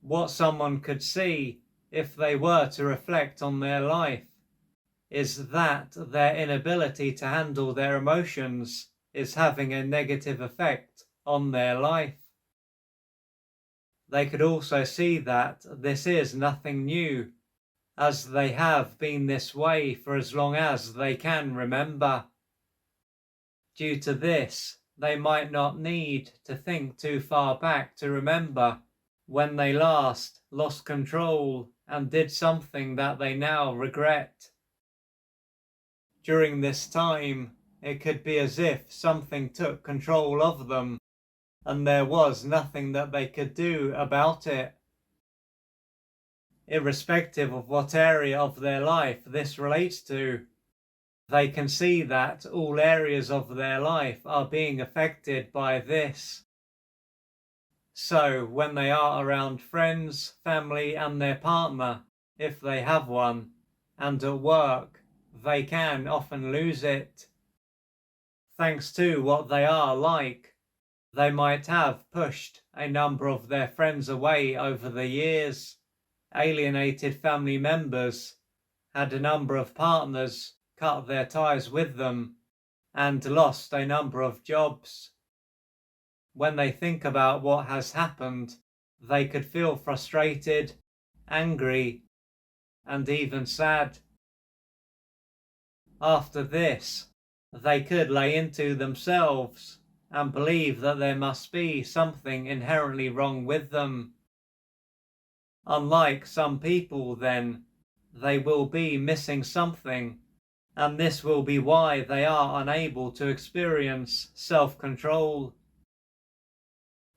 What someone could see if they were to reflect on their life is that their inability to handle their emotions is having a negative effect on their life. They could also see that this is nothing new, as they have been this way for as long as they can remember. Due to this, they might not need to think too far back to remember when they last lost control and did something that they now regret. During this time, it could be as if something took control of them and there was nothing that they could do about it. Irrespective of what area of their life this relates to, they can see that all areas of their life are being affected by this. So when they are around friends, family and their partner, if they have one, and at work, they can often lose it. Thanks to what they are like, they might have pushed a number of their friends away over the years, alienated family members, had a number of partners cut their ties with them, and lost a number of jobs. When they think about what has happened, they could feel frustrated, angry, and even sad. After this, they could lay into themselves and believe that there must be something inherently wrong with them. Unlike some people, then, they will be missing something, and this will be why they are unable to experience self-control.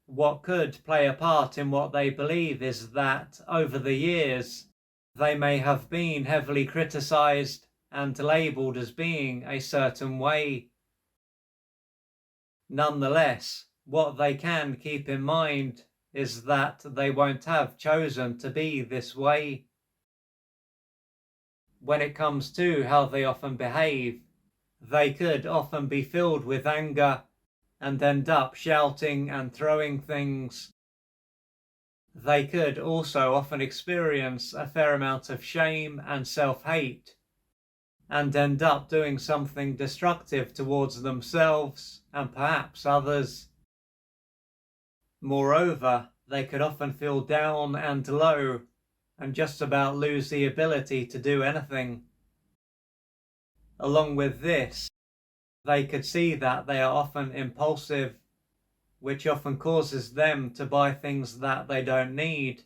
What could play a part in what they believe is that, over the years, they may have been heavily criticized and labeled as being a certain way. Nonetheless, what they can keep in mind is that they won't have chosen to be this way. When it comes to how they often behave, they could often be filled with anger and end up shouting and throwing things. They could also often experience a fair amount of shame and self-hate and end up doing something destructive towards themselves and perhaps others. Moreover, they could often feel down and low and just about lose the ability to do anything. Along with this, they could see that they are often impulsive, which often causes them to buy things that they don't need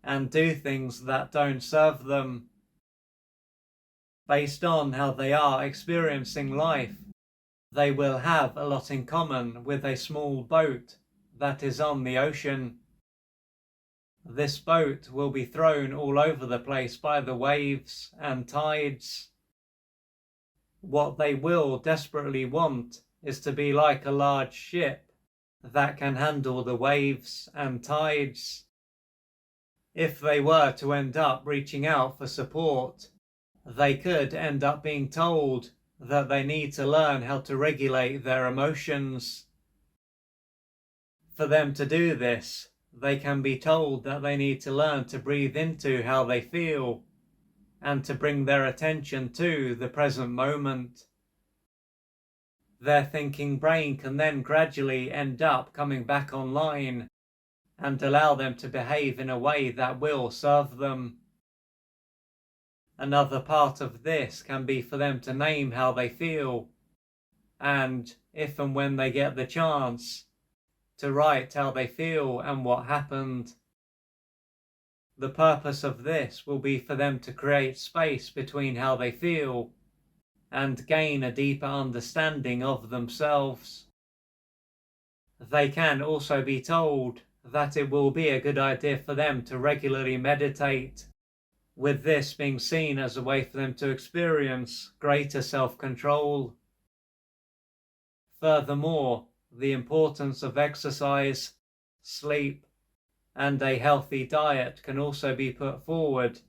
and do things that don't serve them. Based on how they are experiencing life, they will have a lot in common with a small boat that is on the ocean. This boat will be thrown all over the place by the waves and tides. What they will desperately want is to be like a large ship that can handle the waves and tides. If they were to end up reaching out for support, they could end up being told that they need to learn how to regulate their emotions. For them to do this, they can be told that they need to learn to breathe into how they feel and to bring their attention to the present moment. Their thinking brain can then gradually end up coming back online and allow them to behave in a way that will serve them. Another part of this can be for them to name how they feel and, if and when they get the chance, to write how they feel and what happened. The purpose of this will be for them to create space between how they feel and gain a deeper understanding of themselves. They can also be told that it will be a good idea for them to regularly meditate, with this being seen as a way for them to experience greater self-control. Furthermore, the importance of exercise, sleep, and a healthy diet can also be put forward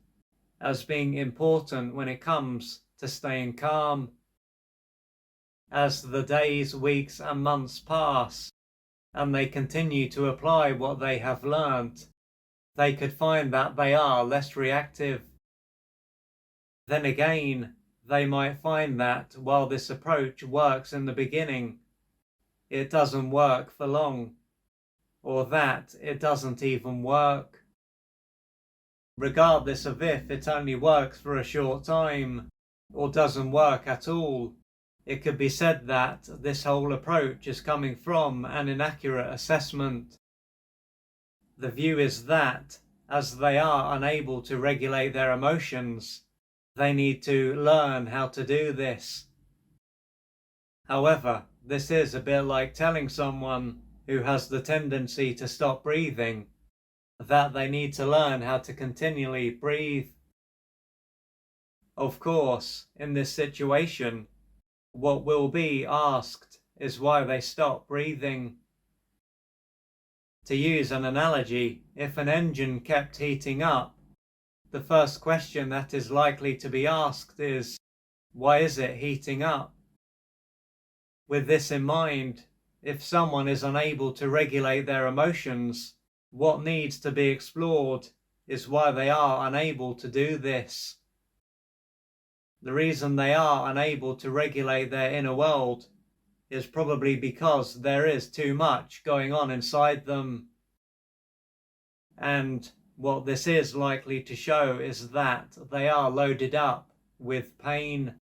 as being important when it comes to staying calm. As the days, weeks, and months pass, and they continue to apply what they have learnt, they could find that they are less reactive. Then again, they might find that while this approach works in the beginning, it doesn't work for long, or that it doesn't even work. Regardless of if it only works for a short time, or doesn't work at all, it could be said that this whole approach is coming from an inaccurate assessment. The view is that, as they are unable to regulate their emotions, they need to learn how to do this. However, this is a bit like telling someone who has the tendency to stop breathing that they need to learn how to continually breathe. Of course, in this situation, what will be asked is why they stop breathing. To use an analogy, if an engine kept heating up, the first question that is likely to be asked is, why is it heating up? With this in mind, if someone is unable to regulate their emotions, what needs to be explored is why they are unable to do this. The reason they are unable to regulate their inner world is probably because there is too much going on inside them. And what this is likely to show is that they are loaded up with pain,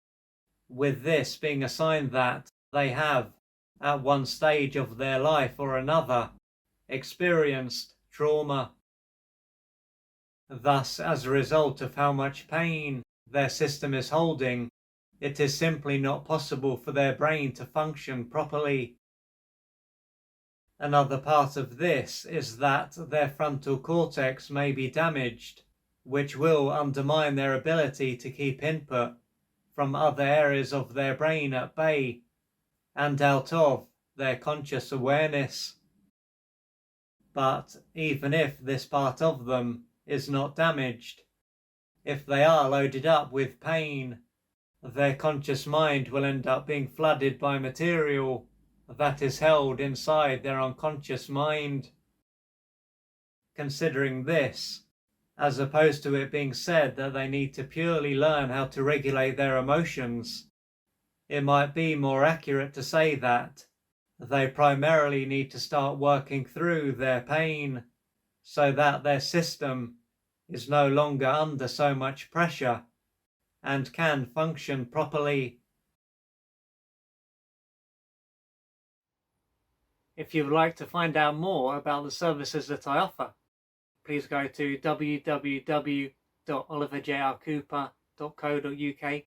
with this being a sign that they have, at one stage of their life or another, experienced trauma. Thus, as a result of how much pain their system is holding, it is simply not possible for their brain to function properly. Another part of this is that their frontal cortex may be damaged, which will undermine their ability to keep input from other areas of their brain at bay and out of their conscious awareness. But even if this part of them is not damaged, if they are loaded up with pain, their conscious mind will end up being flooded by material that is held inside their unconscious mind. Considering this, as opposed to it being said that they need to purely learn how to regulate their emotions, it might be more accurate to say that they primarily need to start working through their pain so that their system is no longer under so much pressure and can function properly. If you would like to find out more about the services that I offer, please go to www.oliverjrcooper.co.uk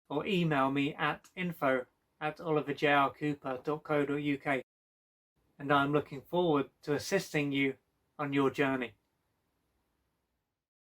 or email me at info@oliverjrcooper.co.uk, and I'm looking forward to assisting you on your journey.